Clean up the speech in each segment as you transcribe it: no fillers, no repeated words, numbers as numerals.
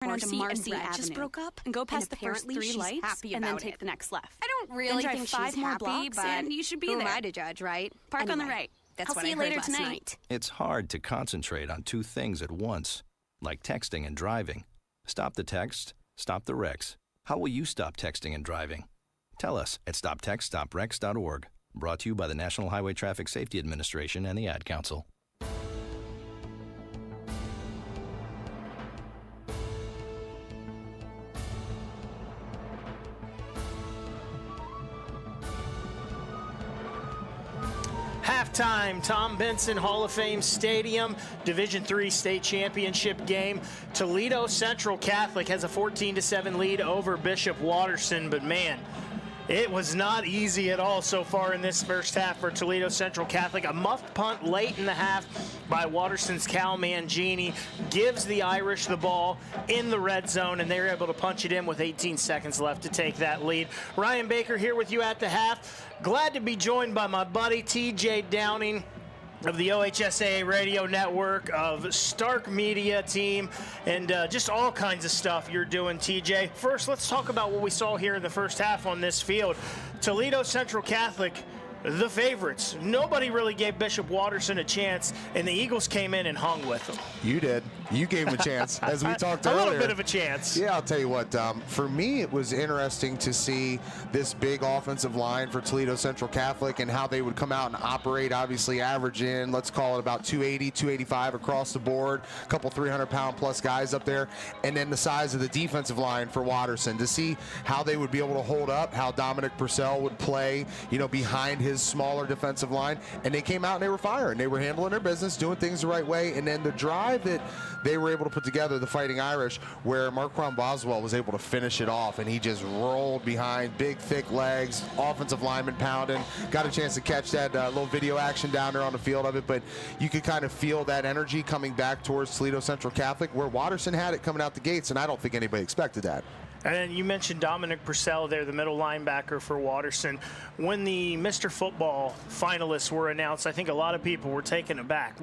Marcy and Brad just broke up, and go past the first 3 lights, and then take the next left. I don't really then think drive 5 she's more happy, blocks, but and you should be who there. am I to judge, right? Park on the right. That's I'll what see I you heard later last tonight. night. It's hard to concentrate on 2 things at once, like texting and driving. Stop the text, stop the wrecks. How will you stop texting and driving? Tell us at stoptextstopwrecks.org. Brought to you by the National Highway Traffic Safety Administration and the Ad Council. Halftime, Tom Benson Hall of Fame Stadium, Division III state championship game. Toledo Central Catholic has a 14-7 lead over Bishop Watterson, but man, it was not easy at all so far in this first half for Toledo Central Catholic. A muffed punt late in the half by Watterson's Cal Mangini gives the Irish the ball in the red zone, and they're able to punch it in with 18 seconds left to take that lead. Ryan Baker here with you at the half. Glad to be joined by my buddy TJ Downing of the OHSAA Radio Network, of Stark Media team, and just all kinds of stuff you're doing, TJ. First, let's talk about what we saw here in the first half on this field. Toledo Central Catholic, the favorites. Nobody really gave Bishop Watterson a chance, and the Eagles came in and hung with them. You did. You gave him a chance, as we talked earlier. A little bit of a chance. Yeah, I'll tell you what. For me, it was interesting to see this big offensive line for Toledo Central Catholic and how they would come out and operate, obviously average in, let's call it about 280, 285 across the board, a couple 300-pound-plus guys up there, and then the size of the defensive line for Watterson, to see how they would be able to hold up, how Dominic Purcell would play, behind his smaller defensive line, and they came out and they were firing. They were handling their business, doing things the right way, and then the drive that they were able to put together, the Fighting Irish, where Marquand Boswell was able to finish it off, and he just rolled behind, big, thick legs, offensive lineman pounding. Got a chance to catch that little video action down there on the field of it, but you could kind of feel that energy coming back towards Toledo Central Catholic, where Watterson had it coming out the gates, and I don't think anybody expected that. And then you mentioned Dominic Purcell there, the middle linebacker for Watterson. When the Mr. Football finalists were announced, I think a lot of people were taken aback.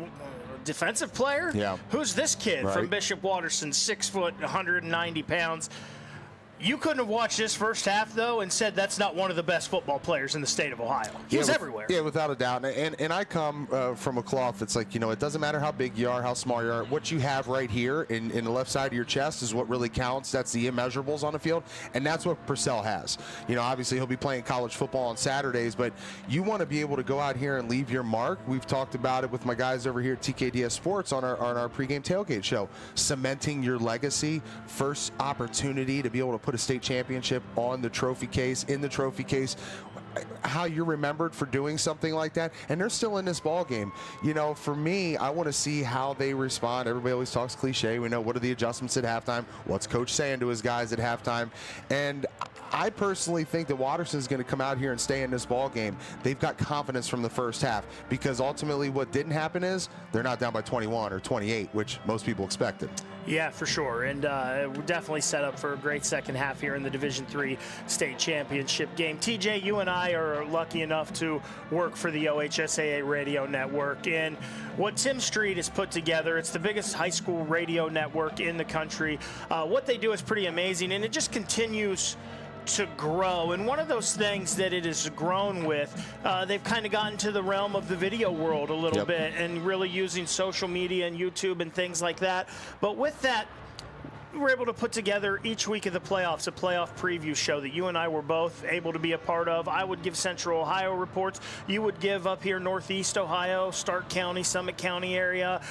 Defensive player? Yeah. Who's this kid right. from Bishop Watterson, 6 foot, 190 pounds? You couldn't have watched this first half, though, and said that's not one of the best football players in the state of Ohio. He was everywhere. Yeah, without a doubt. And I come from a cloth that's like, it doesn't matter how big you are, how small you are. What you have right here in the left side of your chest is what really counts. That's the immeasurables on the field, and that's what Purcell has. Obviously he'll be playing college football on Saturdays, but you want to be able to go out here and leave your mark. We've talked about it with my guys over here at TKDS Sports on our pregame tailgate show. Cementing your legacy, first opportunity to be able to put a state championship on the trophy case, in the trophy case, how you're remembered for doing something like that, and they're still in this ball game. For me, I want to see how they respond. Everybody always talks cliche. We know what are the adjustments at halftime, what's coach saying to his guys at halftime, and I personally think that Watterson's going to come out here and stay in this ball game. They've got confidence from the first half, because ultimately what didn't happen is they're not down by 21 or 28, which most people expected. Yeah, for sure, and we're definitely set up for a great second half here in the Division III state championship game. TJ, you and I are lucky enough to work for the OHSAA Radio Network, and what Tim Street has put together, it's the biggest high school radio network in the country. What they do is pretty amazing, and it just continues to grow. And one of those things that it has grown with, they've kind of gotten to the realm of the video world a little bit, and really using social media and YouTube and things like that. But with that, we were able to put together each week of the playoffs a playoff preview show that you and I were both able to be a part of. I would give Central Ohio reports. You would give up here Northeast Ohio, Stark County, Summit County area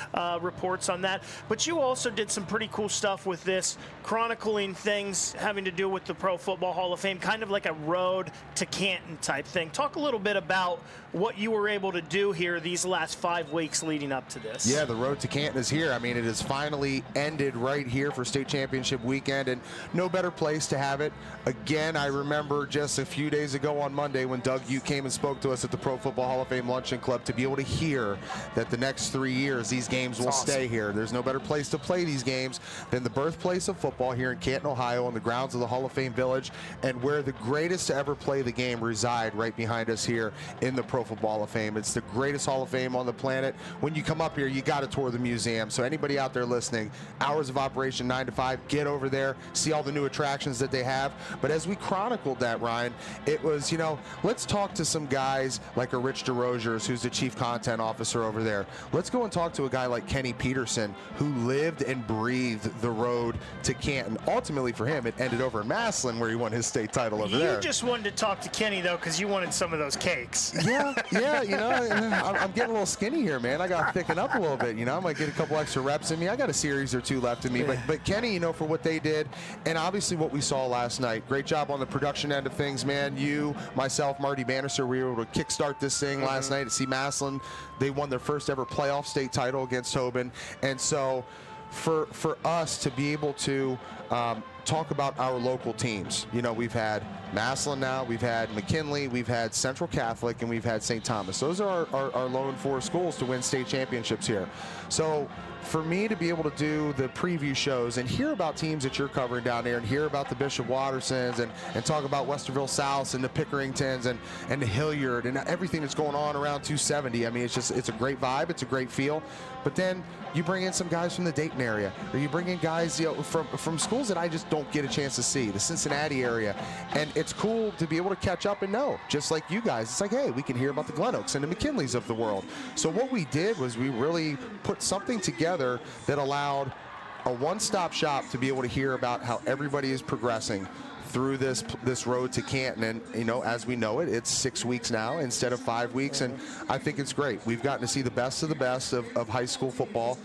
reports on that. But you also did some pretty cool stuff with this, chronicling things having to do with the Pro Football Hall of Fame, kind of like a road to Canton type thing. Talk a little bit about what you were able to do here these last 5 weeks leading up to this. Yeah, the road to Canton is here. I mean, it has finally ended right here for state championship weekend, and no better place to have it. Again, I remember just a few days ago on Monday when Doug Ute came and spoke to us at the Pro Football Hall of Fame Luncheon Club, to be able to hear that the next 3 years these games will stay here. There's no better place to play these games than the birthplace of football here in Canton, Ohio, on the grounds of the Hall of Fame Village, and where the greatest to ever play the game reside right behind us here in the Pro Football Hall of Fame. It's the greatest Hall of Fame on the planet. When you come up here, you got to tour the museum. So anybody out there listening, hours of operation 9 to 5, get over there, see all the new attractions that they have. But as we chronicled that, Ryan, it was, you know, let's talk to some guys like a Rich DeRogers, who's the chief content officer over there. Let's go and talk to a guy like Kenny Peterson, who lived and breathed the road to Canton. Ultimately, for him, it ended over in Massillon, where he won his state title over there. You just wanted to talk to Kenny, though, because you wanted some of those cakes. Yeah, you know, I'm getting a little skinny here, man. I got to thicken up a little bit, you know. I might get a couple extra reps in me. I got a series or 2 left in me. But Kenny, you know, for what they did, and obviously what we saw last night, great job on the production end of things, man. You, myself, Marty Bannister, we were able to kickstart this thing last night at see Massillon. They won their first ever playoff state title against Tobin. And so for us to be able to talk about our local teams, you know, we've had Massillon now, we've had McKinley, we've had Central Catholic, and we've had St. Thomas. Those are our lone 4 schools to win state championships here. So for me to be able to do the preview shows and hear about teams that you're covering down there, and hear about the Bishop Wattersons, and talk about Westerville South and the Pickeringtons and the Hilliard and everything that's going on around 270. I mean, it's a great vibe, it's a great feel. But then you bring in some guys from the Dayton area, or you bring in guys, you know, from schools that I just don't get a chance to see, the Cincinnati area. And it's cool to be able to catch up and know, just like you guys. It's like, hey, we can hear about the Glen Oaks and the McKinleys of the world. So what we did was we really put something together that allowed a one-stop shop to be able to hear about how everybody is progressing through this road to Canton. And, you know, as we know it, it's 6 weeks now instead of 5 weeks, and I think it's great. We've gotten to see the best of the best of high school football.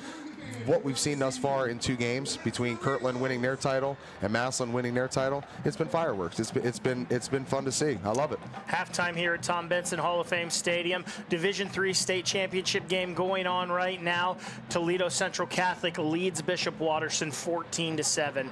What we've seen thus far in 2 games, between Kirtland winning their title and Massillon winning their title, it's been fireworks. It's been fun to see. I love it. Halftime here at Tom Benson Hall of Fame Stadium. Division III state championship game going on right now. Toledo Central Catholic leads Bishop Watterson 14-7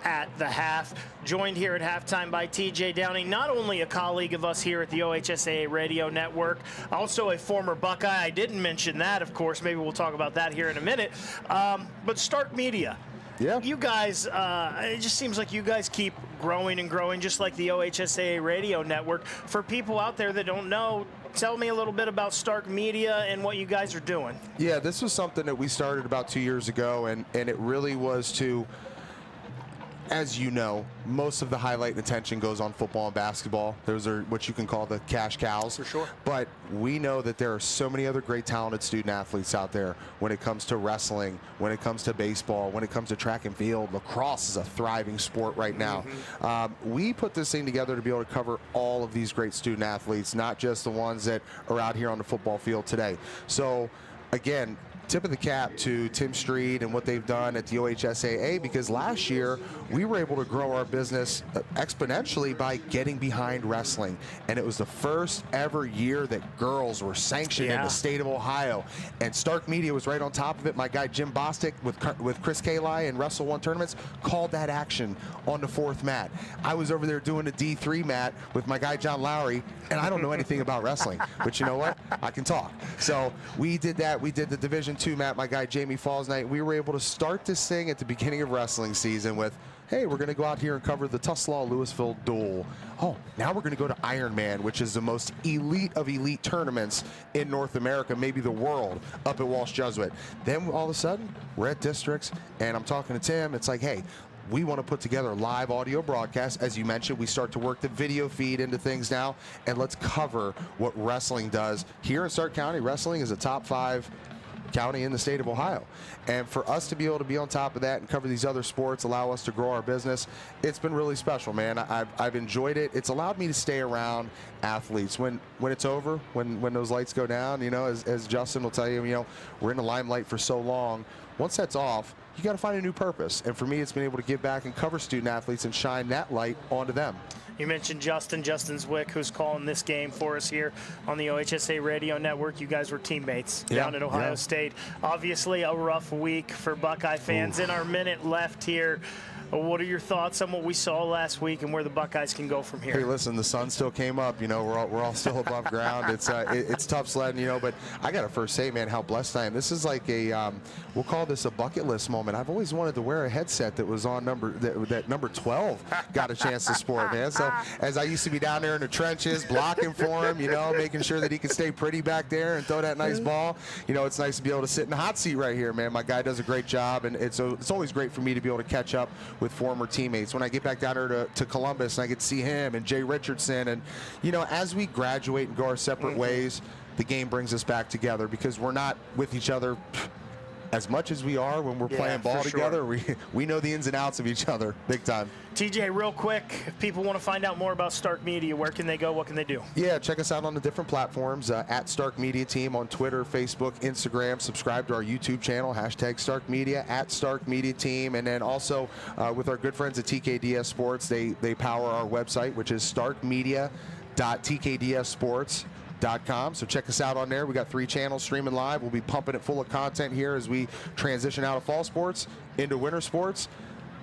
at the half. Joined here at halftime by TJ Downing, not only a colleague of us here at the OHSAA Radio Network, also a former Buckeye. I didn't mention that, of course. Maybe we'll talk about that here in a minute. But Stark Media. Yeah. You guys, it just seems like you guys keep growing and growing, just like the OHSAA Radio Network. For people out there that don't know, tell me a little bit about Stark Media and what you guys are doing. Yeah, this was something that we started about 2 years ago, and it really was to, as you know, most of the highlight and attention goes on football and basketball. Those are what you can call the cash cows. For sure. But we know that there are so many other great talented student athletes out there when it comes to wrestling, when it comes to baseball, when it comes to track and field. Lacrosse is a thriving sport right now. We put this thing together to be able to cover all of these great student athletes, not just the ones that are out here on the football field today. So, again, tip of the cap to Tim Street and what they've done at the OHSAA, because last year we were able to grow our business exponentially by getting behind wrestling, and it was the first ever year that girls were sanctioned in the state of Ohio, and Stark Media was right on top of it. My guy Jim Bostic with Chris Kali and Wrestle One Tournaments called that action on the 4th mat. I was over there doing the D3 mat with my guy John Lowry, and I don't know anything about wrestling, but you know what? I can talk. So we did that. We did the Division II mat, my guy Jamie Falls night. We were able to start this thing at the beginning of wrestling season with, hey, we're going to go out here and cover the Tuslaw Louisville duel. Oh, now we're going to go to Ironman, which is the most elite of elite tournaments in North America, maybe the world, up at Walsh Jesuit. Then all of a sudden, we're at districts, and I'm talking to Tim. It's like, hey, we want to put together live audio broadcasts. As you mentioned, we start to work the video feed into things now, and let's cover what wrestling does. Here in Stark County, wrestling is a top 5 county in the state of Ohio. And for us to be able to be on top of that and cover these other sports, allow us to grow our business, it's been really special, man. I've enjoyed it. It's allowed me to stay around athletes. When it's over, when those lights go down, you know, as Justin will tell you, you know, we're in the limelight for so long. Once that's off, you got to find a new purpose. And for me, it's been able to give back and cover student athletes and shine that light onto them. You mentioned Justin Zwick, who's calling this game for us here on the OHSAA Radio Network. You guys were teammates down at Ohio State. Obviously, a rough week for Buckeye fans. In our minute left here, what are your thoughts on what we saw last week and where the Buckeyes can go from here? Hey, listen, the sun still came up. You know, we're all still above ground. It's tough sledding, you know, but I got to first say, man, how blessed I am. This is like we'll call this a bucket list moment. I've always wanted to wear a headset that was on that number 12 got a chance to sport, man. So as I used to be down there in the trenches blocking for him, you know, making sure that he could stay pretty back there and throw that nice ball, you know, it's nice to be able to sit in the hot seat right here, man. My guy does a great job, and it's always great for me to be able to catch up with former teammates. When I get back down there to Columbus and I get to see him and Jay Richardson, and, you know, as we graduate and go our separate ways, the game brings us back together because we're not with each other as much as we are when we're playing ball together. We know the ins and outs of each other big time. TJ, real quick, if people want to find out more about Stark Media, where can they go? What can they do? Yeah, check us out on the different platforms, at Stark Media Team on Twitter, Facebook, Instagram. Subscribe to our YouTube channel, #Stark Media, at Stark Media Team. And then also with our good friends at TKDS Sports, they power our website, which is starkmedia.tkdssports.com. So check us out on there. We got 3 channels streaming live. We'll be pumping it full of content here as we transition out of fall sports into winter sports.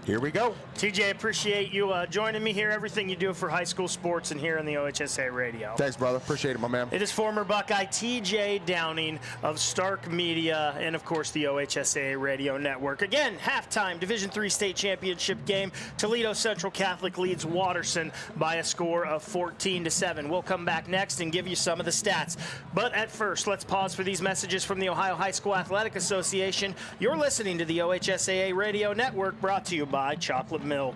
Here we go. TJ, appreciate you joining me here. Everything you do for high school sports and here on the OHSAA radio. Thanks, brother. Appreciate it, my man. It is former Buckeye TJ Downing of Stark Media and, of course, the OHSAA radio network. Again, halftime Division III state championship game. Toledo Central Catholic leads Watterson by a score of 14-7. We'll come back next and give you some of the stats. But at first, let's pause for these messages from the Ohio High School Athletic Association. You're listening to the OHSAA radio network, brought to you by Chocolate Milk.